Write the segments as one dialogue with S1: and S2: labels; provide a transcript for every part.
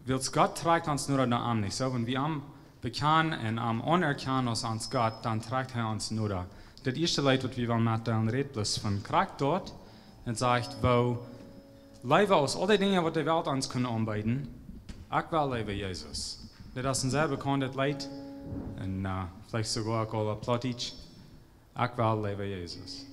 S1: Wils Gott trägt uns nur da am nicht so, wenn wir am bekennen und am anerkennen uns ans Gott, dann trägt uns nur da. Das erste Leid, was wir mit dem reden, bloß von Kraft dort, und sagt, wo Leben aus all die Dinge, die die Welt uns können anbieten, ich will leben Jesus. Das ist ein sehr bekanntes Leid, und vielleicht sogar auch alle Plattdeutsch. Ich will leben Jesus.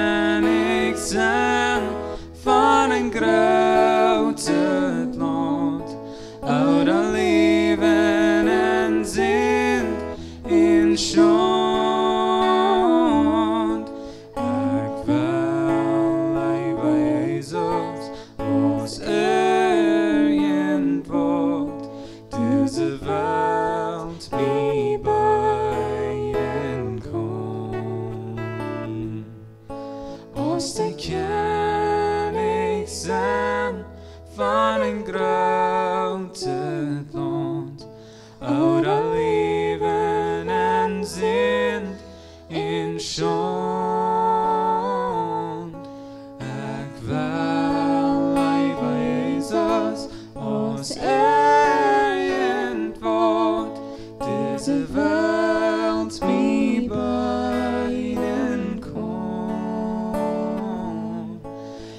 S2: Kjennich zijn van een grote land, oude leven en zin in schand. Ik wil leven Jezus, als in wordt deze wereld mee bijeen kan. Als de Kjennich zijn van een grote land, oude leven en zin in schand. Ik wil leven Jezus, als in wordt deze wereld mee bijeen kan.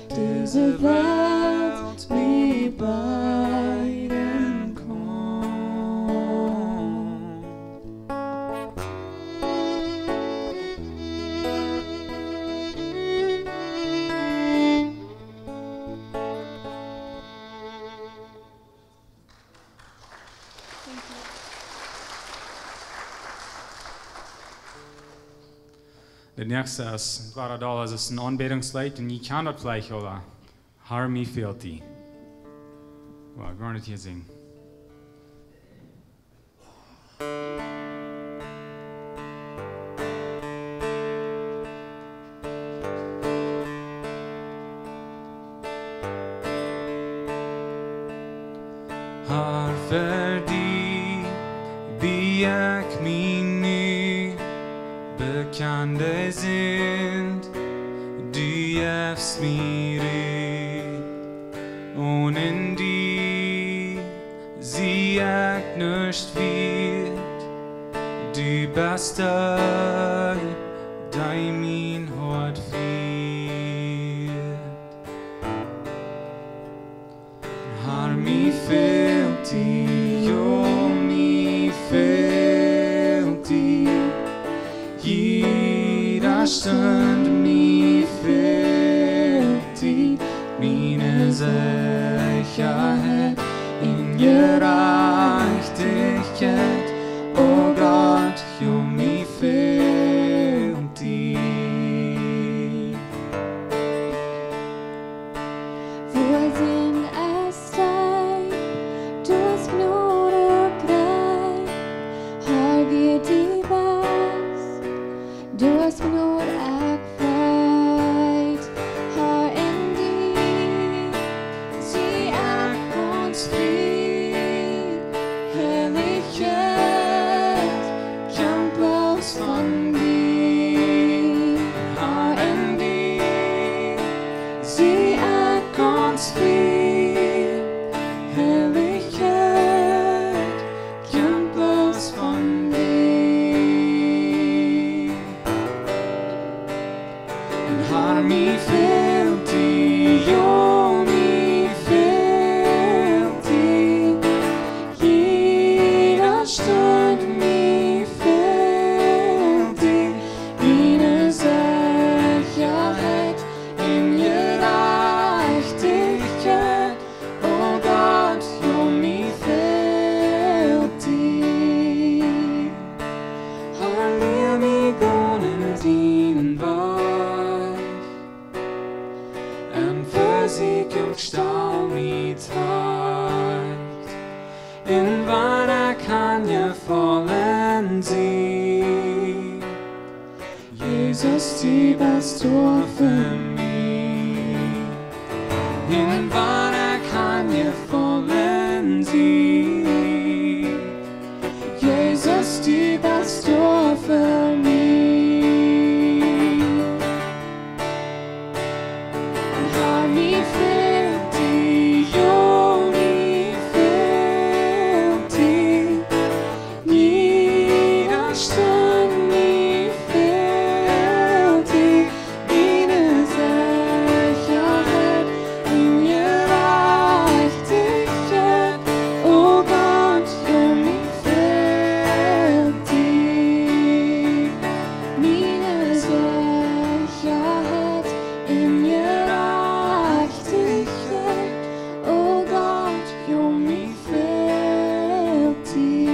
S2: Deze wereld mee bijeen kan.
S1: De nächste ist, war da, es ist ein Anbetungslied und ich kann das vielleicht oder Mie Falt Die. Wow, gar nicht hier singen.
S2: För dig be ich mich nu bekannte sind, du gäfst mir nicht wird, die beste, die mein Hort wird. Har Mie Falt Die, jo Mie Falt Die, jeder Stund Mie Falt Die, meine Sicherheit in Gerechtigkeit, oh Gott, jo Mie Falt Die.
S3: Wohl sind es dig, du hast Gnade och grej, har vi dig bäst, du hast Gnade och fröjd, har en dig, sie är konstfri, helighet, campus från dig,
S2: Har en dig,
S3: sie är konstfri,
S2: helighet, campus från dig. En har Mie Falt Die, jo Mie Falt Die,
S3: jeder Stund Mie Falt Die, meine Sicherheit
S2: in Gerechtigkeit, oh Gott, jo Mie Falt Die. Har lev mig gången din väg, en Physik und Stau mit trägt. In Wanne kann je fallen sie, Jesus, die bist du für mich. In Wanne kann je fallen sie,
S3: Jesus, die bist du für mich.
S2: Har Mie Falt Die, jo Mie Falt Die,
S3: Jeder Stund Mie Falt Die, meine Sicherheit in Gerechtigkeit, oh Gott, jo Mie Falt Die, meine Sicherheit in Gerechtigkeit, oh Gott, jo Mie Falt Die.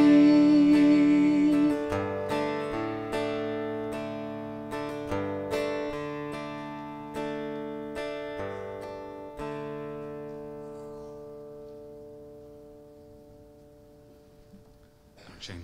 S1: Schön.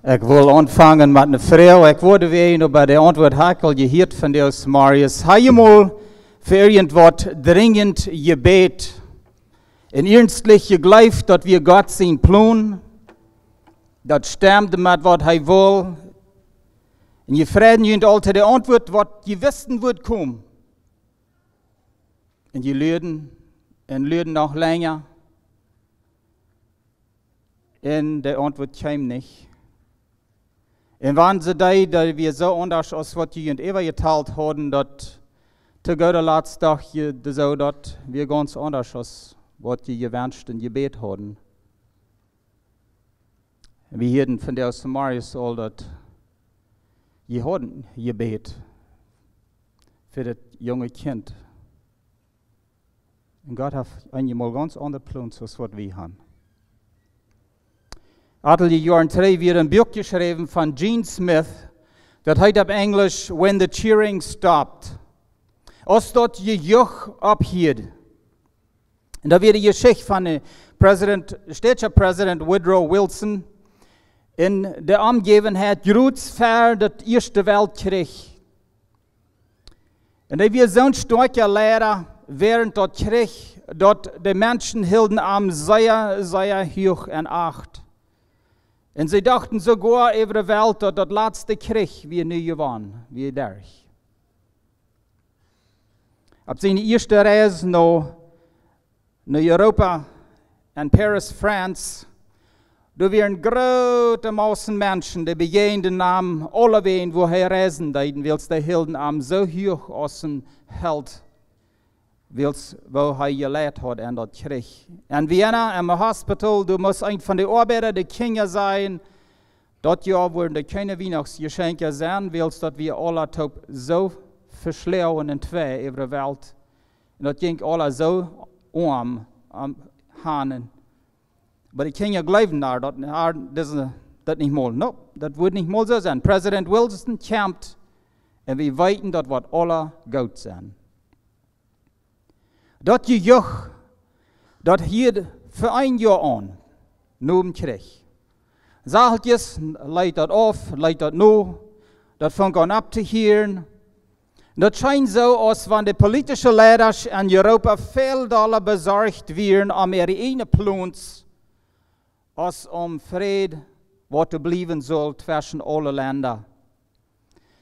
S4: Ik wil aanvangen met een vrouw. Ik word weer nog bij de antwoord hakel gehoord van de Marius. Heb je mal voor irgendwas dringend gebet? En ernstlich geglaubt, dat wir Gott zijn plan, dat stemde met wat hij wil. En je vreden je altijd de antwoord wat je wisten wordt komen. En je leerden nog länger. En de antwoord kwam niet. En wanneer ze dat we zo anders als wat je ever geteilt hadden, dat te Gott laatst dag je de zo dat we ganz anders als wat je gewünscht en gebet hadden. En we hoorden van de Samariërs al dat je hadden gebet voor dat jonge kind. En Gott heeft eenmaal ganz andere plans als wat we hebben. Aantal jaren terug weer een boek geschreven van Gene Smith, dat heet op Engels When the Cheering Stopped. Als dat je jeugd ophield. En dat weer de geschichte van de Staatspresident Woodrow Wilson in de omgevenheid groots ver dat Eerste Weltkrieg. En dat weer zo'n sterke leraar während dat Krieg, dat de Menschen hielden am sehr, sehr hoch in Acht. Und sie dachten sogar über die Welt, dass das letzte Krieg wie nie gewonnen, wie durch. Auf seine erste Reise nach Europa in Paris, France, da waren große Massen Menschen, die begehen den Namen alle wen, wo reisen, willst die hielden am so hoch aus dem Held, willst, wo gelebt hat in das Krieg. In Vienna, im Hospital, du musst ein von den Arbeitern, die Kinder sein. Dort Jahr wurden die keine Weihnachtsgeschenke sein, willst, dass wir alle so verschlauen in zwei über die Welt. Und das ging alle so arm am Hahnen. Aber die Kinder glauben das nicht mal. No, das wird nicht mal so sein. Präsident Wilson kämpft und wir weiten, das wird alle gut sein. Das Gejuch, das hier für ein Jahr an, nur im Krieg. Sagt jetzt, leitet das auf, leitet das nur, das fängt an abzuhören. Das scheint so, als wenn die politischen Leiter in Europa viel doller besorgt wären, ihre eigenen Plans, als Frieden, was bleiben soll zwischen allen Ländern.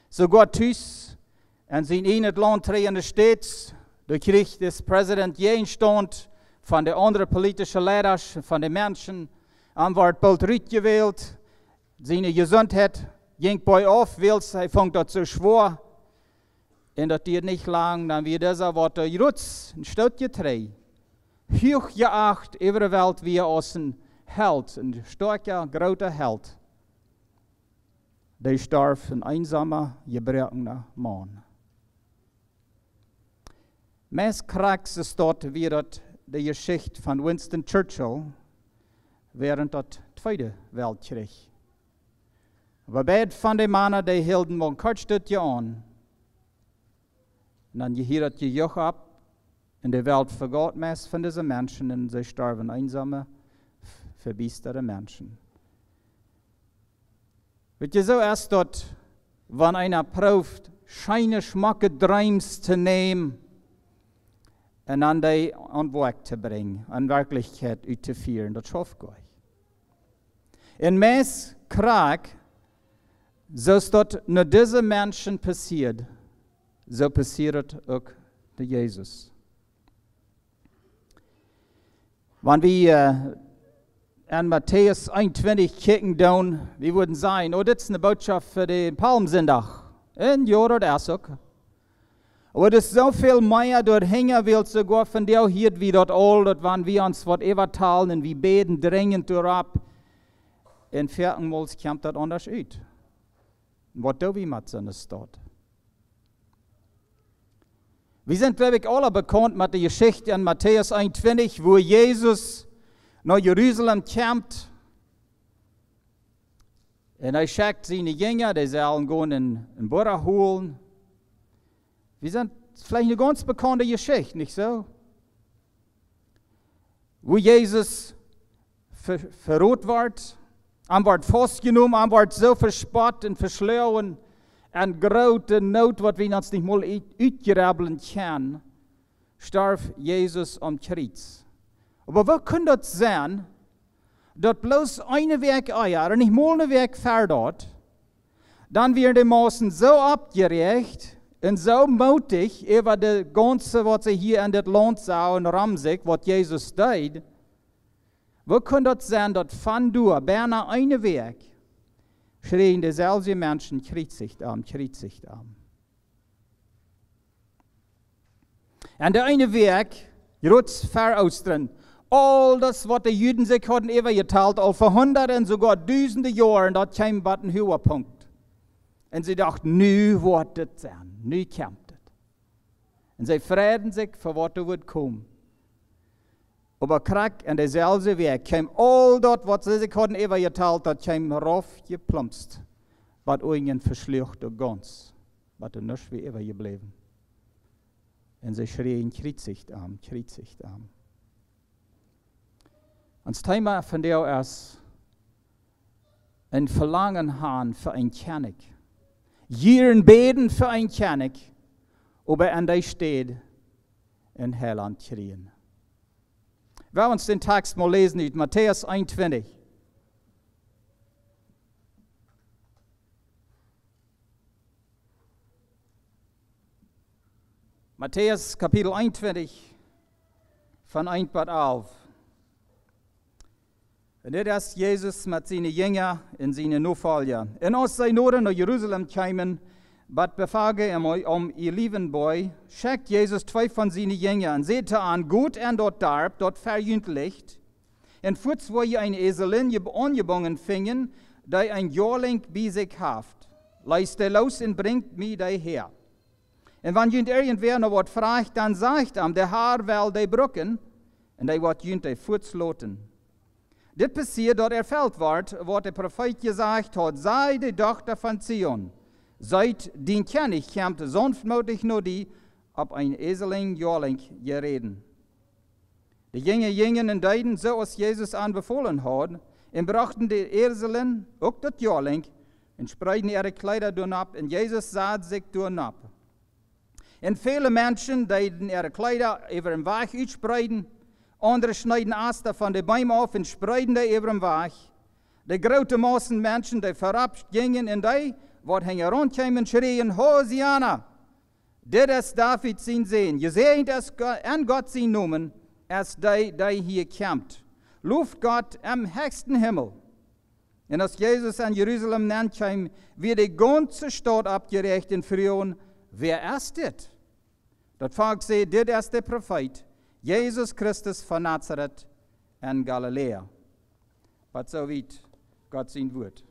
S4: Sogar Tüß, in sein eines Land drehende States, da kriegt der Präsident jeden Stand von den anderen politischen Leitern, von den Menschen, wird bald gewählt, seine Gesundheit ging bei auf, weil er fängt das so schwer. Und das geht nicht lang, dann wird dieser Wort Jutz, ein Stadtgetrei, hochgeacht über die Welt wie aus ein Held, ein starker, großer Held. Der starb ein einsamer, gebrochener Mann. Meist krass ist dort wieder die Geschichte von Winston Churchill während des Zweiten Weltkrieg. Aber beide von den Männern, die hielten mal kurz das Jahr an. Und dann hielt die Joch ab, und die Welt vergaß meist von diesen Menschen, und sie starben einsame, verbiesterte Menschen. Wird ihr so erst dort, wenn einer prüft, scheine schmacke Träums zu nehmen, und dann die an Werk zu bringen, an Wirklichkeit auszuführen, das schafft euch. In meist Krieg, so ist dort nur diese Menschen passiert, so passiert auch der Jesus. Wenn wir in Matthäus 21 kicken down, wir würden sagen, oh, das ist eine Botschaft für den Palmsonntag. Und ja, das ist auch. Aber das ist so viel mehr dort hängen will, sogar von der hier wie dort all, dort waren wir uns was überteilen und wir beten dringend durchab. In viertenmals kommt das anders aus. Was tun wir mit so einer Stadt? Wir sind, glaube ich, alle bekannt mit der Geschichte in Matthäus 21, wo Jesus nach Jerusalem kommt. Und er schickt seine Jünger, die sollen gehen in Butter holen. Wir sind vielleicht eine ganz bekannte Geschichte, nicht so? Wo Jesus verrot wird, wird festgenommen, wird so verspottet und verschlagen, und große Not, was wir uns nicht mal ausgerabeln können, starb Jesus am Kreuz. Aber wo kann das sein, dass bloß eine Weg eier, nicht mal eine Weg fährt, dann werden die Massen so abgerecht und so mutig über das Ganze, was sie hier in das Land sahen, Ramsig, was Jesus tut. Wo kann das sein, dass von du, beinahe eine Weg, schreien dieselben Menschen, Kriegsicht an. Und der eine Weg, Rutz voraustern, all das, was die Juden sich hatten übergeteilt, all vor Hunderten, sogar Tausende Jahren, das kam bei dem Höhepunkt. Und sie dachten, nu wird das sein, nu kommt das. Und sie freuten sich, für was da wird kommen. Aber Krieg und derselbe Weg kam all das, was sie sich hatten übergeteilt, das kam raufgeplumpst. Was ihnen verschlucht und ganz. Was nicht wie übergeblieben. Und sie schrien, Kriegsicht an. Und das Thema von der ist ein Verlangen haben für ein Kjennich. Jeden beten für ein Kjennich, aber an der steht in Heilant schreien. Wir uns den Text mal lesen, in Matthäus 21. Matthäus Kapitel 21, von 1 bis 11. En dit is Jezus met zijn jünger en zijn navolger. En als zij noorden naar Jeruzalem kwamen, bat bevragen hem ihr lieben boy, schickt Jezus 2 van zijn jünger en zette aan goed en dort darb, dort verjünt licht. En voets wo je een ezelin ongebonden vingen, die een jaarling bij zich haft. Leist er los en bringt mij die her. En wanneer je irgendwer nog wat vraagt, dan zegt hem, de haar wel die brokken, en die wordt junt die voets loten. Dit passiert, dat erfüllt wordt, wat de profeet gezegd had, sei de dochter van Zion. Seit den Kjennich komt sanftmütig nur die, op een ezeling jaarling gereden. De jingen en deiden zoals Jezus aanbevolen had, en brachten de ezelen, ook dat jaarling, en spreiden ihre Kleider doen ab, en Jezus zat zich doen ab. En viele Menschen deiden ihre Kleider über den Weg uitspreiden, andere schneiden Aster von den Bäumen auf und spreiden die über den Weg. De grote Massen Menschen, die vorab gingen en die, wat hingen rondkwamen, schreien, Hosiana! Dit is David zijn zeen. Je zegt es en Gott zijn noemen, als die hier komt. Loft Gott am höchsten Himmel. En als Jezus aan Jeruzalem kwam, wird die ganze Stadt abgerecht en vroegen, wer ist dit? Dat volk zei, dit is de profeet, Jezus Christus van Nazareth en Galilea. Wat zo weit Gott zijn woord.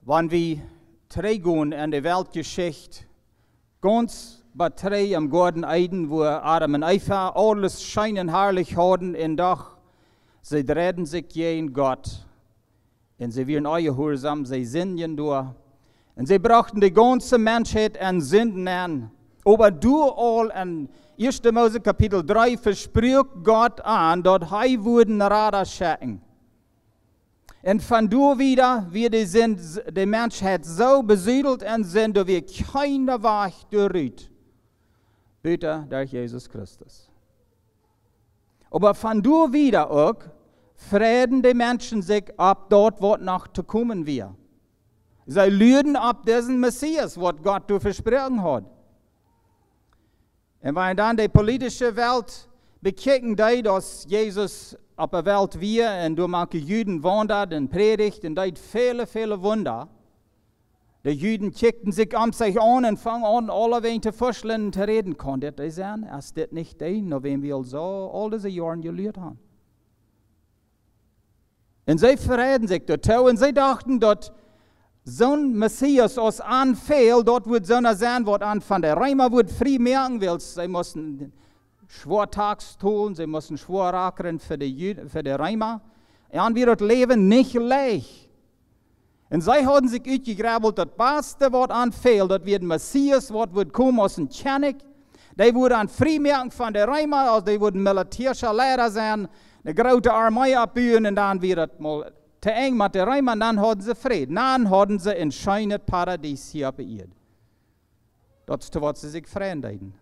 S4: Wanneer we teruggaan in de Weltgeschichte, ganz batterij im Garten Eden, wo Adam und Eva alles scheinen herrlich hadden en doch, sie drehen sich gegen Gott. Und sie werden ungehorsam, sie sündigen durch. Und sie brachten die ganze Menschheit an Sünden an. Aber du all in 1. Mose Kapitel 3 verspricht Gott an, dass er würden Radar schicken. Und von da wieder wird die Menschheit so besiedelt und sind, dass wir keiner Weg durch. Bitte durch Jesus Christus. Aber von da wieder auch frieden die Menschen sich ab dort, was noch zu kommen wird. Sie lügen ab diesen Messias, was Gott zu versprechen hat. Und wenn dann die politische Welt bekicken, dass Jesus auf der Welt wir und durch manche Juden wandert und predigt und deit viele, viele Wunder. Die Juden kickten sich sich an und fangen an, alle wen zu vorstellen und zu reden. Kann das sein? Ist das nicht der, nach wem wir so all diese Jahre gelehrt haben? Und sie verreden sich dazu und sie dachten, dass so ein Messias aus anfällt, dort wird so einer sein, was an von der Römer wird frei merken will. Sie mussten Schwortags tun, sie mussten Schworrakern für die Römer. Und wir das Leben nicht leicht. Und sie haben sich ausgegraben, das Beste, was anfällt, das wird ein Messias, was wird kommen aus dem Kjennich. Die würden an Freimerken von der Römer, also die würden militärischer Lehrer sein, eine große Armee abbauen und dann wird das mal zu eng mit der Römer und dann hatten sie Frieden. Dann hatten sie ein schönes Paradies hier auf der Erde. Das ist, was sie sich verändern.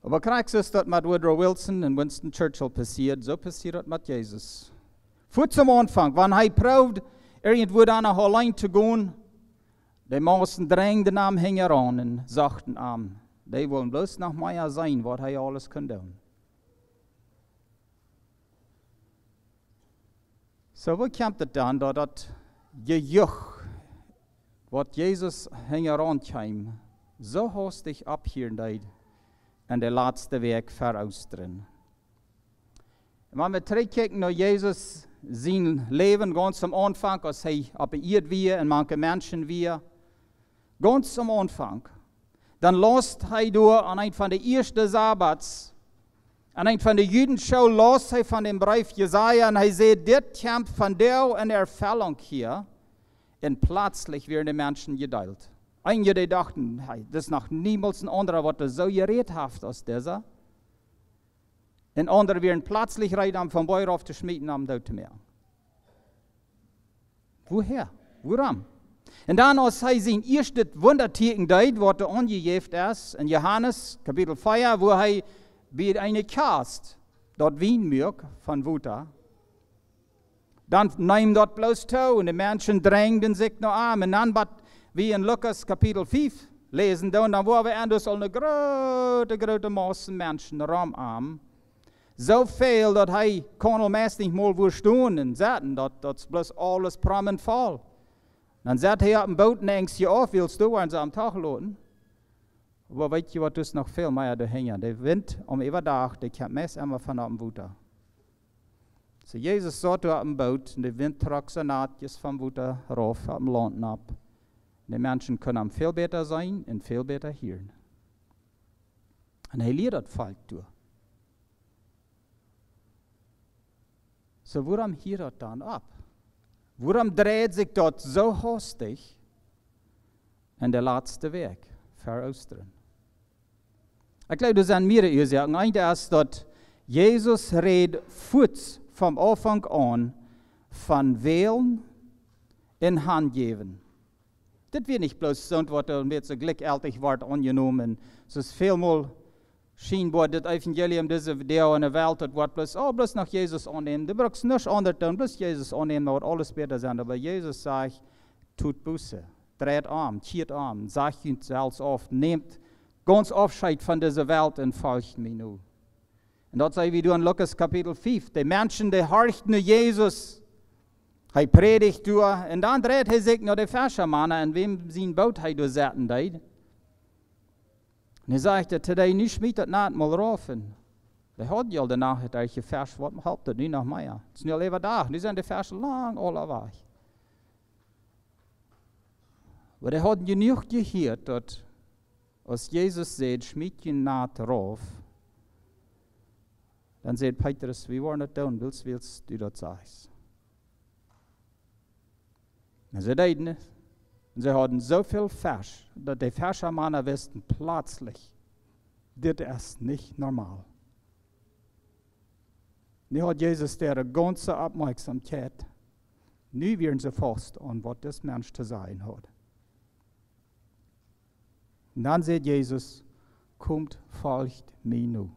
S4: Aber krijg ist das mit Woodrow Wilson und Winston Churchill passiert, so passiert das mit Jesus. Vor zum Anfang, wenn er probt, irgendwo dann nach allein zu gehen, die Maßen drängten am heran und sagten ihm, die wollen bloß nach mir sein, was er alles kann tun. So, wo kommt es dann, dass das Gejuch, was Jesus heran kam, so hastig abhirrt und der letzte Weg vorausdrehen? Wenn wir zurückgucken nach Jesus, sein Leben ganz am Anfang, als er auf der Erde war und manche Menschen war, ganz am Anfang, dann lässt er durch an einem von den ersten Sabbats, an einem von den Jüdenschau, lässt er von dem Brief Jesaja und er sagt, das kommt von der in Erfüllung hier, und plötzlich werden die Menschen geteilt. Einige, die dachten, hey, das ist noch niemals ein anderer, was so geredhaft als dieser. Und andere werden plötzlich rein vom Beuer auf zu schmieden am Deutemeer. Woher? Warum? Und dann, als er sein erstes Wunderteken deed, was er angegeben ist, in Johannes, Kapitel 4, wo er wie eine Kast, dort Wienmilch von Wuta. Dann nehmen dort bloß Tau und die Menschen drängten sich noch an. Und dann, wie in Lukas Kapitel 5 lesen, dann waren wir endlich eine große Masse Menschen ramarm. So viel, dass hij kon meist nicht mal verstehen und sagten, dass bloß alles prammen voll. Dann sagt er auf dem Boot und denkst je auf, willst du uns am Tag lassen? Aber weißt du, was ist noch viel mehr dahinter? Der Wind überdag, der kommt meist immer von auf dem Wuter. So Jesus saß auf dem Boot und der Wind trug so nahtjes vom Wuter rauf auf dem Land ab. Die Menschen können viel besser sein und viel besser hören. Und er lehrt das Volk durch. So warum hier das dann ab? Warum dreht sich dort so hastig in der letzte Weg für Ostern? Ich glaube, das sind mehrere Ursachen. Eine ist, dass Jesus redet kurz vom Anfang an von Wählen in Hand geben. Das wird nicht bloß so, und wird so gleichältig Wort angenommen. Es ist vielmal scheinbar das Evangelium dieser Video in der Welt, das wird bloß nach Jesus annehmen. Du brauchst nichts anderes tun, bloß Jesus annehmen, wird alles besser sein. Aber Jesus sagt, tut Buße, dreht um, kehrt um, sagt uns selbst auf, nehmt ganz Abschied von dieser Welt und folgt mir nur. Und das sei wie du in Lukas Kapitel 5, die Menschen, die horchten nur Jesus, er predigt durch, und dann dreht er sich nach den Fischermannen, in wem sein Boot er durchsetzen deed. Und er sagte, today, nu schmiet het naad mal rauf. Die hadden je al de nacht dat je vers, wat helpt het nu nog meer? Het is nu al even dag, nu zijn de versen lang al weg. Maar die hadden je niet gehoord dat als Jezus zei, schmiet je naad rauf, dan zei Petrus, we waren het doen, willst du dat zeggen? En ze deden het. Und sie hatten so viel Fisch, dass die Fischermänner wussten plötzlich, das ist nicht normal. Nu hat Jesus der ganze Aufmerksamkeit. Nu werden sie fast an, was das Mensch zu sein hat. Und dann sagt Jesus, kommt, folgt mir nu.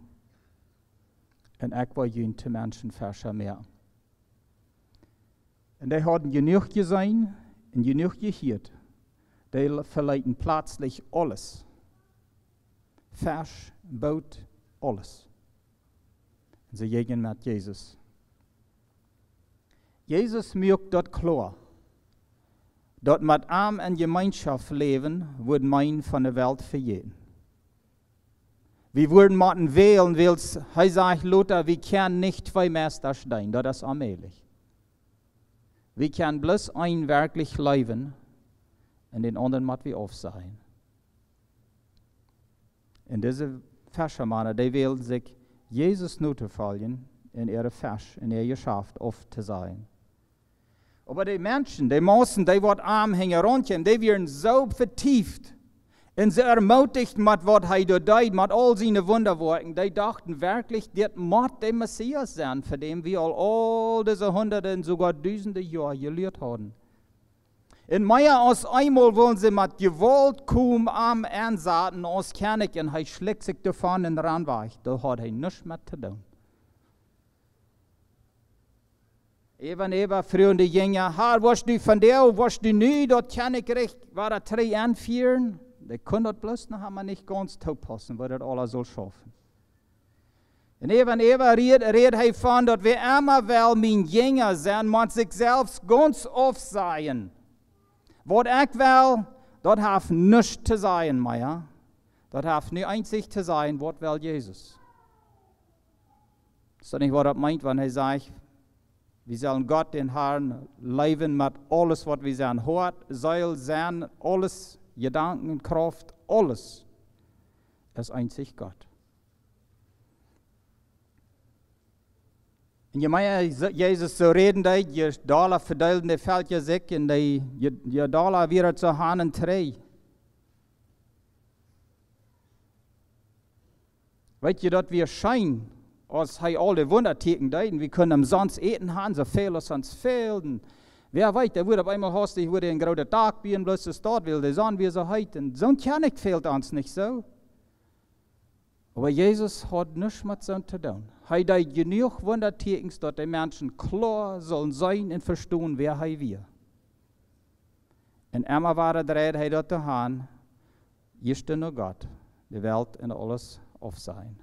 S4: Und ich will ihnen zu Menschenfischer mehr. Und die hatten genug gesehen und genug gehört. Die verleiten plötzlich alles. Fisch, Boot, alles. Und sie gehen mit Jesus. Jesus macht dort klar, dass mit ihm in Gemeinschaft leben, wird mein von der Welt verjeden. Wir würden mit wählen, weil er sagt, Luther, wir können nicht zwei Meister stehen, das ist allmählich. Wir können bloß ein wirklich leben, und den anderen muss wir aufsehen. Und diese Fischermänner, die wählen sich, Jesus nur zu folgen, in ihre Fisch, in ihre Geschäft oft zu sein. Aber die Menschen, die Massen, die wird arm hängen rundchen, die werden so vertieft und so ermutigt mit was er dort deed, mit all seine Wunderwerken, die dachten wirklich, das muss der Messias sein, für den wir all diese Hunderte und sogar Tausende Jahre gelehrt haben. Und mehr als einmal wollen sie mit Gewalt kaum am Ansaten aus Kjennich und er schlägt sich davon in den Randweg. Da hat er nichts mehr zu tun. Eben, früher die Jünger, was du von der, was du nie, dort Kjennich recht, war da 3 anführen. Die können das bloß noch einmal nicht ganz passen, weil das alle so schaffen. Und eben redet er von, dass wir immer wel mein Jünger sein, man sich selbst ganz aufsehen. Was ich will, das hat nichts zu sein, Meier. Das hat nur einzig zu sein, was will Jesus. Das ist nicht, was er meint, wenn er sagt, wir sollen Gott, den Herrn, leben mit alles, was wir sein. Hort, Seil, sein, alles, Gedanken, Kraft, alles ist einzig Gott. Und je mehr Jesus so reden deed, je daler verdeelden de veldje zich en je daler weer zu hanen trei. Weet je dat wir schein, als hij al de Wunderteken deed, wir können umsonst eten haben, so viel als uns fehlen. Wer weiß, der wird auf einmal hastig, würde ein großer Tag bieten, bloß das dort will, der Sonne wie so heute. So ein Kjennich fehlt uns nicht so. Aber Jesus hat nichts mit so zu tun. Er hat genug Wundertekens, dass die Menschen klar sollen sein und verstehen, wer er wir. Und immer war er dreht, er dort zu haben, ist nur Gott, die Welt und alles auf sein.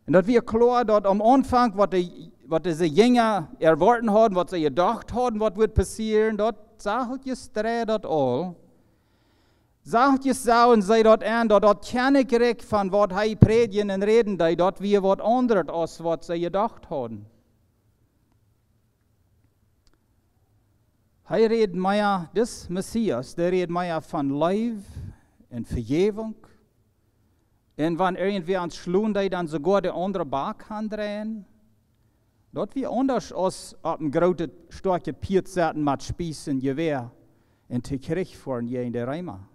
S4: Und dass wir klar, dass am Anfang, was diese Jünger erwarten haben, was sie gedacht haben, was wird passieren, dort sagt es dreht das all. Sagt es so und sei dort an, dort keine Krieg von was er predigen und reden, dort wir was anderes als was sie gedacht haben. Er redet mehr, das Messias, der redet mehr von Leib und Vergebung. Und wenn irgendwie ans Schlun, dann sogar der andere Bar kann drehen. Dort wie anders als auf einem großen, starken Pietzaten mit Spießen, Gewehr und die Krieg fahren hier in der Reimer.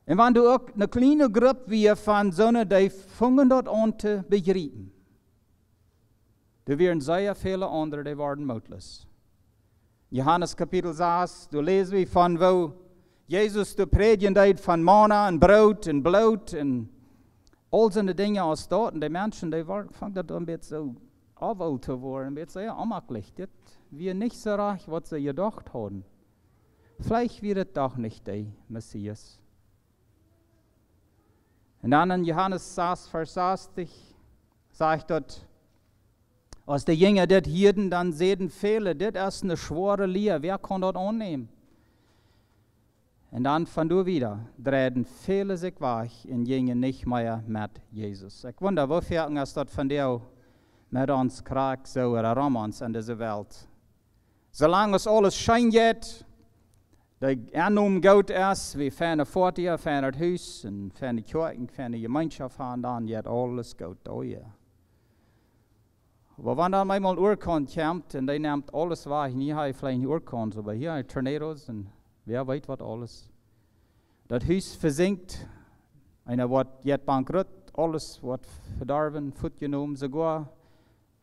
S4: Und wenn du auch eine kleine Gruppe wie von Söhnen, die fangen dort an zu begreifen, da werden sehr viele andere, die werden mutlos. Johannes Kapitel 6, du lest wie von wo Jesus du predigen deed von Manna und Brot und Blut und all so Dinge aus dort. Und die Menschen, die fangen das ein bisschen so aufwühl zu werden, ein bisschen sehr unmöglich. Das wir nicht so reich, was sie gedacht haben. Vielleicht wird es doch nicht der Messias. Und dann in Johannes 6, Vers 60 sagt dort, als die Jünger das hierden, dann sehen viele, das ist eine schwere Lehre, wer kann das annehmen? Und dann von du wieder, drehen viele sich weg und gingen nicht mehr mit Jesus. Ich wundere, wofür ist das von dir mit uns Krieg so oder Romans in dieser Welt? Solange es alles schein geht, der Annahme gut ist, wie ferne Fortier, ferne Haus und ferne Kirchen, ferne Gemeinschaft haben, dann geht alles gut. Oh ja. Aber wenn dann einmal ein Urkon kommt und der nimmt alles weg, hier habe ich vielleicht Urkons, aber hier habe ich Tornados und wer weiß was alles. Das Haus versinkt, einer wird jetzt bankrott, alles wird verdorben, Futt genommen, sogar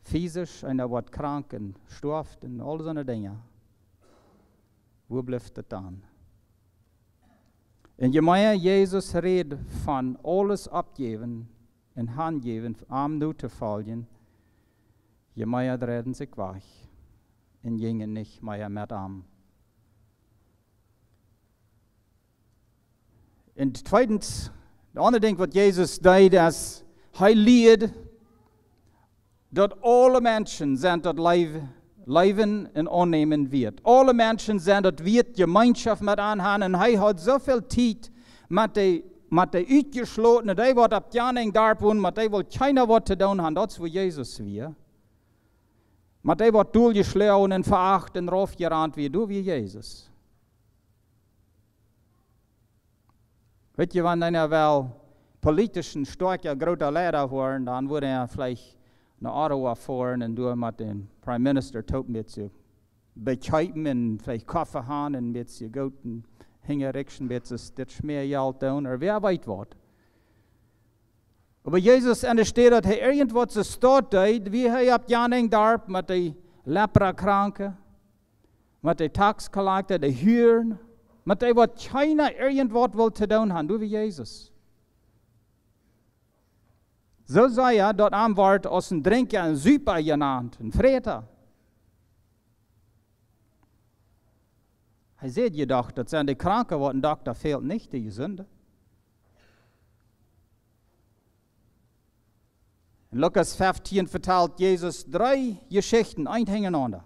S4: physisch, einer wird krank und stirbt und all so eine Dinge. Wo bleibt das dann? Und je mehr Jesus redet von alles abgeben und handgeben, arm nur zu fallen, je mehr drehen sich weg und gingen nicht mehr mit arm. Und zweitens, das andere Ding, was Jesus deed, ist, er lehrt, dass alle Menschen sind dort leben und annehmen wird. Alle Menschen sind dort wird Gemeinschaft mit anhaben. Und er hat so viel Zeit mit den Uitgeschlossenen, die wird ab Jahren da tun, mit denen will keiner was zu tun haben. Das ist, wo Jesus wir. Mit denen wird durchgeschlagen und verachtet und raufgerannt wie du, wie Jesus. Weet je, wenn einer wel politischen starker, großer Lehrer waren, dann würde er vielleicht nach Ottawa fahren und du mit dem Prime Minister tot mit zu bekämpfen und vielleicht Kaffee haben und mit zu guten Hingerrichten mit zu stitch mehr Geld tun, oder wer weiß was. Aber Jesus untersteht, dass er irgendwas zu start deed, wie er ab Jahren darf mit den Leprakranken, mit den Taxkollektor, den Huren, mit dem, was keiner irgendwas will zu tun haben, du wie Jesus. So sei er dort am Wort aus dem Trinken ein Super genannt, ein Freter. Er sieht jedoch, dass sind die Kranken, was ein Doktor fehlt, nicht die Sünde. In Lukas 15 vertelt Jesus 3 Geschichten, ein hintereinander.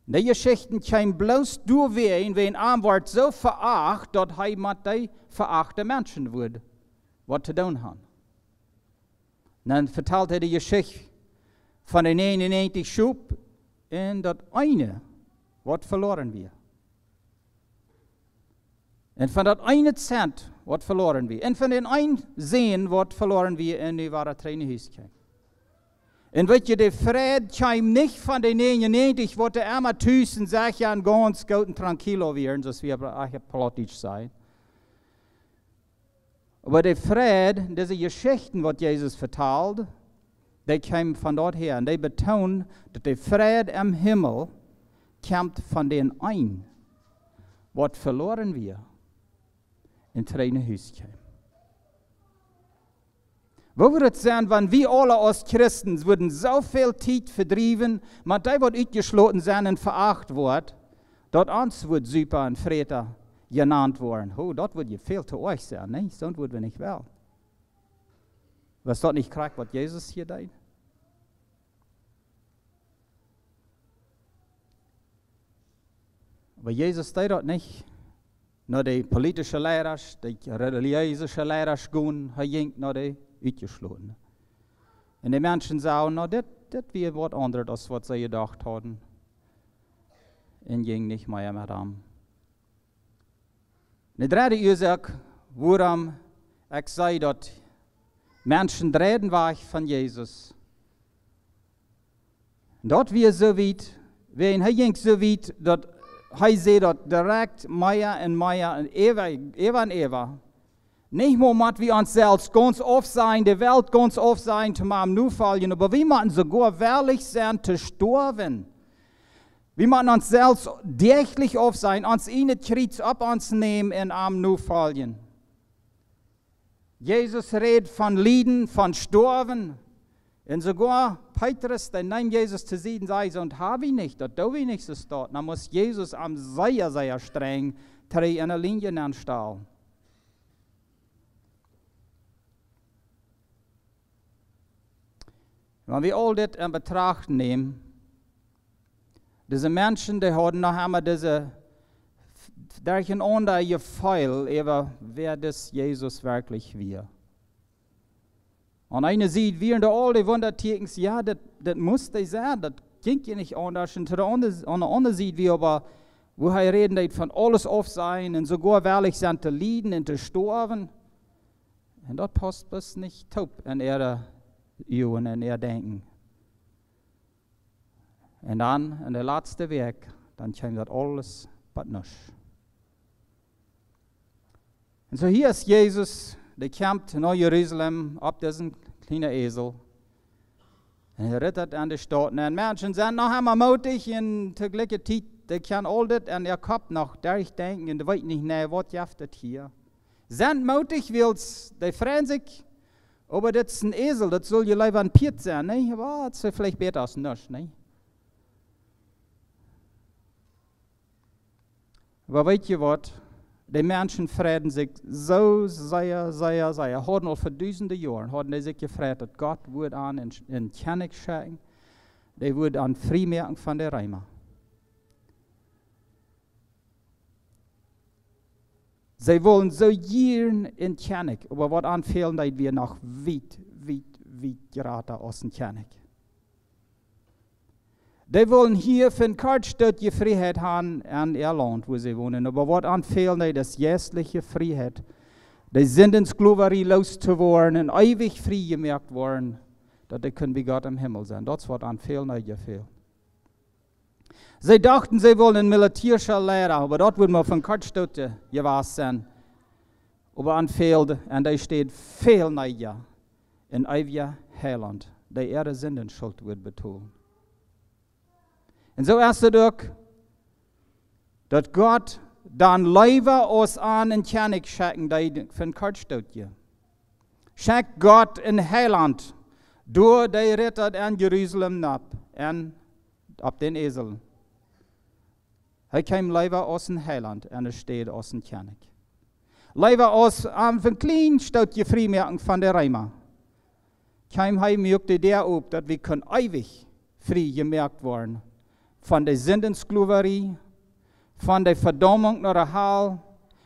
S4: Die Geschichten kämen bloß durchwehen, wenn ein Wort so veracht, dass er mit den verachten Menschen würde, was zu tun haben. Dann vertelt er die Geschichte von den 99 Schub und das eine, was verloren wir. Und von das eine Cent, was verloren wir. Und von den einen Sehen, was verloren wir, und die waren Tränen Häuschen. Und weet je, der Fried kam nicht von den 99, was der einmal tüßen, sagt ja, ein ganz guten Tranquilo werden, so wie wir politisch sein. Aber der Fried, diese Geschichten, was Jesus vertelt, die kamen von dort her. Und die betonen, dass der Fried im Himmel kommt von den einen, was verloren wir. in treine Huis kommen. Wo würde es sein, wenn wir alle als Christen würden so viel Zeit verdrieben, mit dem, was ausgeschlossen sein und veracht wird, dort uns wird super und Freter genannt worden. Oh, dort wird ja viel zu euch sein, ne? Sonst würden wir nicht wel. Was dort nicht kriegt, was Jesus hier tut? Aber Jesus tut dort nicht. Nur die politische Lehrer, die religiöse Lehrer gehen, er ging nach die uitgesloten. Und die Menschen sagen, na, das wäre was anderes, als was sie gedacht hatten. Und ging nicht mehr mit ihm. Die dritte Ursache, warum ich sage, dass Menschen reden weg von Jesus. Dort wir so weit, wenn er ging so weit, dass er sieht, dass direkt mehr und mehr und ever. Nicht nur mit wir uns selbst ganz oft sein, die Welt ganz oft sein, zu meinem Nufallen, aber wir müssen sogar ehrlich sein, zu sterben. Wir müssen uns selbst täglich oft sein, uns in den Kreuz ab uns nehmen und am Nufallen. Jesus redet von Leiden, von Sterben. Und sogar Petrus, der nimmt Jesus zu sehen, sagt, und habe ich nicht, das tue ich nicht so dort. Dann muss Jesus am sehr streng in einer Linie anstellen. Wenn wir all das in Betracht nehmen, diese Menschen, die haben noch einmal diese durcheinander Gefühl über, wer das Jesus wirklich wir. Und einer sieht, während all die Wundertäten, ja, das musste sein, das ging ja nicht anders. Und der andere sieht, wie aber, wo er reden von alles auf sein und sogar wirklich sind zu leiden und zu sterben. Und das passt bis nicht taub in ihre Augen, in ihr Denken. Und dann, in der letzten Weg, dann kommt das alles but nichts. Und so hier ist Jesus, der kommt nach Jerusalem, auf diesen kleinen Esel. Und er rittert an die Stadt. Und Menschen sind noch einmal mutig und zur gleichen Zeit, die können all das an ihr Kopf noch durchdenken und die wissen nicht, nee, was jaft das hier? Sind mutig, die freuen sich, aber das ist ein Esel, das soll ja lieber ein Piet sein, ne? Aber das ist vielleicht besser als nichts, ne? Aber weißt ihr was? Die Menschen freuen sich so sehr. Haben al für tausende Jahre haben die sich gefreut, dass Gott wird an in Kjennich schicken. Die wird an Freimerken von der Reimer. Sie wollen so gern in Kjennich, aber was anfehlen, dass wir noch weit geraten aus dem Kjennich. Die wollen hier für ein Kartstadt die Freiheit haben an ihr Land, wo sie wohnen. Aber was anfehlen, das geistliche Freiheit. Die sind in Sklaverei losgeworden und ewig frei gemerkt worden, dass die können wie Gott im Himmel sein. Das ist was anfehlen, nicht gefehlt. Sie dachten, sie wollen ein militärischer Lehrer, aber dort wird man von Kartstadt gewahr sein. Aber anfehlt, und da steht viel näher in ewiger Heilant. Die ihre Sündenschuld wird betont. Und so ist es auch, dass Gott dann Leewa aus an in Kjennich schicken, die von Kartstadt hier. Schickt Gott in Heilant, durch die Ritter in Jerusalem ab, und ab den Esel. Er kam Leewa aus dem Heiland, und er steht aus dem Kjennich. Leewa aus von klein steht die Freimerken von der Reimer. Kein Heim mögte der ob, dass wir können ewig frei gemerkt worden. Von der Sündenskluverie, von der Verdammung nach der Hall,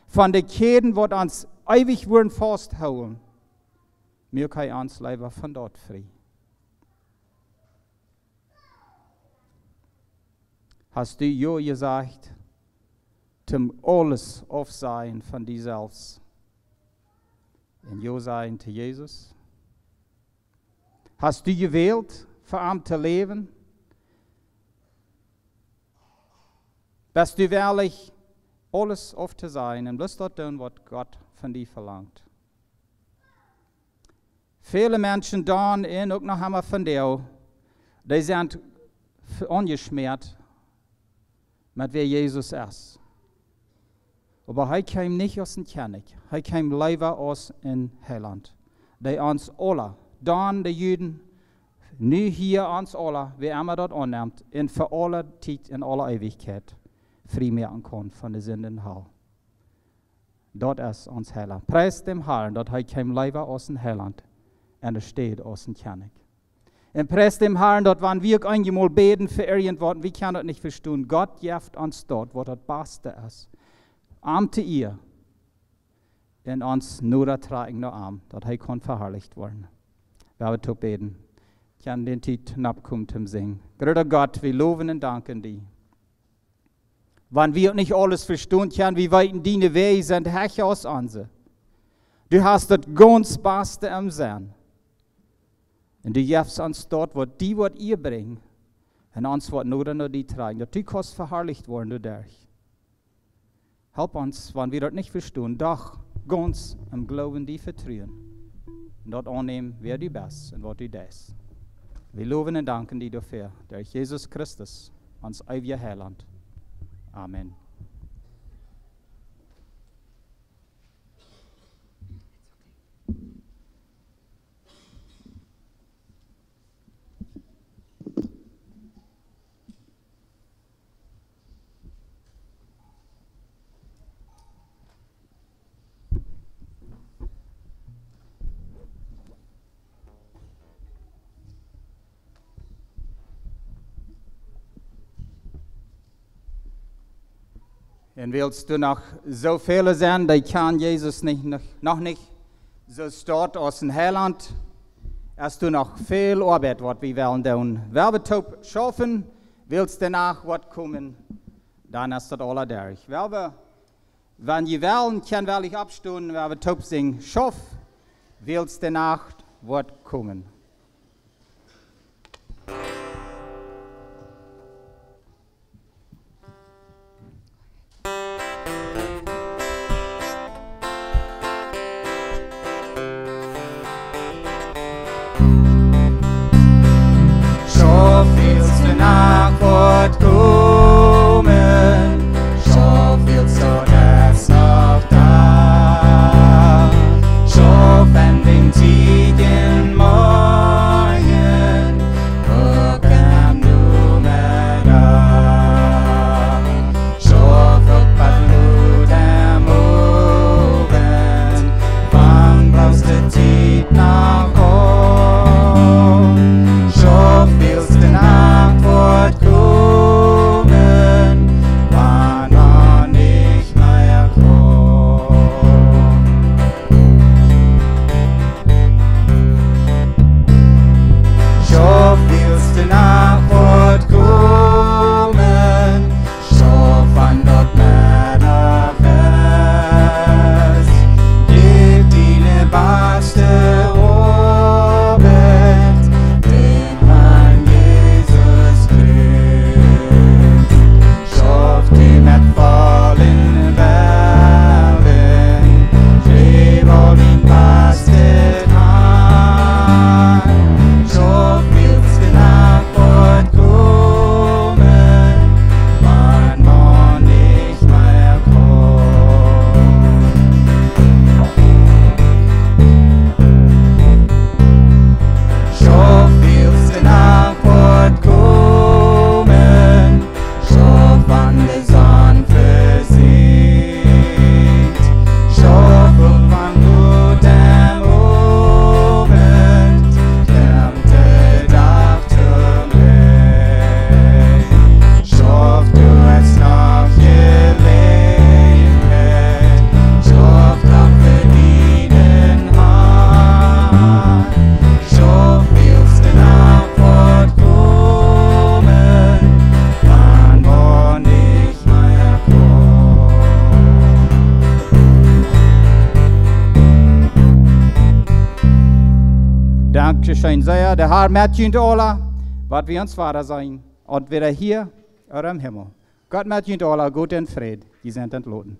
S4: von den Käden, die uns ewig würden festhalten. Wir können uns lieber von dort frei. Hast du ja gesagt, zum alles aufsehen von dir selbst? Und ja sein zu Jesus? Hast du gewählt, für ihn zu leben? Bist du wirklich alles auf zu sein und bloß dort tun, was Gott von dir verlangt? Viele Menschen da und auch noch einmal von dir, die sind ungeschmiert mit wer Jesus ist. Aber hij kwam nicht aus dem Kjennich. Hij kwam Leewa aus in Heilant. Die ons alle, dan de Juden, nu hier ons alle, wie immer dort annimmt, in für alle Zeit, in alle Ewigkeit, frei machen kann von der Sünden Hall. Dort ist uns Heiland. Preis dem Herrn, dort hij kwam Leewa aus dem Heiland, und steht aus dem Kjennich. Und preis dem Herrn, dort waren wir einmal beten für irgendwas, wir können das nicht verstehen. Gott gibt uns dort, wo das Beste ist. Arm zu ihr. Und uns nur tragen noch Arm, dass er kann verherrlicht werden. Wir haben zu beten. Ich kann den Titel abkommen zum Singen. Größer Gott, wir loben und danken dir. Wenn wir nicht alles verstehen können, wie weit deine Wege sind, Herr aus uns. Du hast das ganz Beste im Sinn. Und du gibst uns dort, was ihr bringt, und uns, was nur noch die tragen. Dass du kannst verherrlicht werden dadurch. Help uns, wenn wir das nicht verstehen, doch ganz im Glauben die vertrauen. Und dort annehmen, wer du bist und was du das. Wir loben und danken dir dafür, durch Jesus Christus, uns ewiger Heiland. Amen. Und willst du noch so viele sein, die kann Jesus noch nicht so start aus dem Heiland, hast du noch viel Arbeit, was wir wollen tun. Wenn wir top schaffen, willst du danach was kommen, dann ist das alles durch. Wenn ihr wollen, kann ich abstehen, wenn wir top singen, schaff, willst du danach was kommen. Dankeschön sehr, der Herr mit uns alle, was wir uns Vater sein, und wieder hier oder im Himmel. Gott mit uns alle, guten Frieden, die sind entloten.